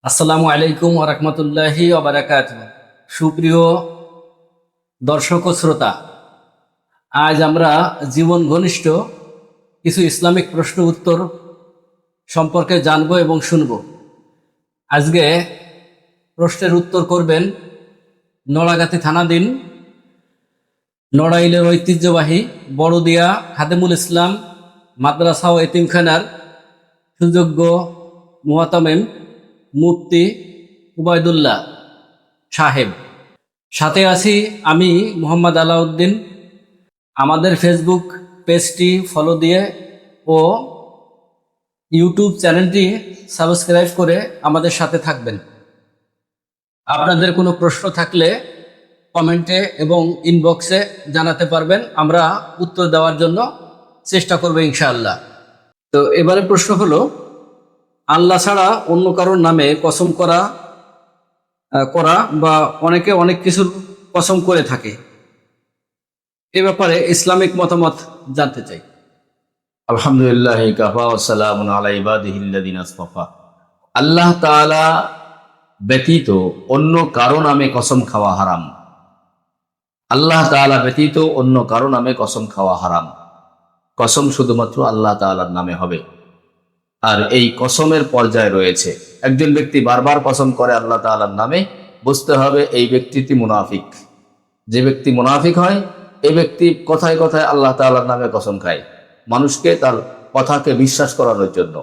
আসসালামু আলাইকুম ওয়া রাহমাতুল্লাহি ওয়া বারাকাতুহু। সুপ্রিয় দর্শক ও শ্রোতা, আজ আমরা জীবন ঘনিষ্ঠ কিছু ইসলামিক প্রশ্ন উত্তর সম্পর্কে জানব এবং শুনব। আজকে প্রশ্নের উত্তর করবেন নড়াগাতি থানাধীন নড়াইলের ঐতিহ্যবাহী বড়দিয়া খাদেমুল ইসলাম মাদ্রাসা ও এতিমখানার সুযোগ্য মুহতামিম মুফতি উবাইদুল্লাহ সাহেব। সাথে আছি আমি মোহাম্মদ আলাউদ্দিন। আমাদের ফেসবুক পেজটি ফলো দিয়ে ও ইউটিউব চ্যানেলটি সাবস্ক্রাইব করে আমাদের সাথে থাকবেন। আপনাদের কোনো প্রশ্ন থাকলে কমেন্টে এবং ইনবক্সে জানাতে পারবেন, আমরা উত্তর দেওয়ার জন্য চেষ্টা করব ইনশাআল্লাহ। তো এবারে প্রশ্ন হলো, আল্লাহ ছাড়া অন্য কারোর নামে কসম করা করা বা অনেকে অনেক কিছুর কসম করে থাকে, এ ব্যাপারে ইসলামিক মতামত জানতে চাই। আলহামদুলিল্লাহ কাফা ওয়া সালামুন আলা ইবাদিহিল্লাযিনা আসতাফা। আল্লাহ তাআলা ব্যতীত অন্য কারো নামে কসম খাওয়া হারাম। আল্লাহ তাআলা ব্যতীত অন্য কারো নামে কসম খাওয়া হারাম। কসম শুধুমাত্র আল্লাহ তাআলার নামে হবে। আর এই কসমের পর্যায় রয়েছে। একজন ব্যক্তি বারবার কসম করে আল্লাহ তাআলার নামে, বুঝতে হবে এই ব্যক্তিটি মুনাফিক। যে ব্যক্তি মুনাফিক হয়, এই ব্যক্তি কথায় কথায় আল্লাহ তাআলার নামে কসম খায়, মানুষকে তার কথাকে বিশ্বাস করানোর জন্য।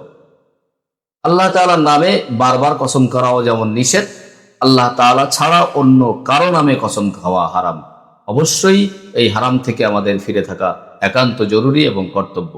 আল্লাহ তাআলার নামে বারবার কসম করাও যেমন নিষেধ, আল্লাহ তাআলা ছাড়া অন্য কারো নামে কসম খাওয়া হারাম। অবশ্যই এই হারাম থেকে আমাদের ফিরে থাকা একান্ত জরুরি এবং কর্তব্য।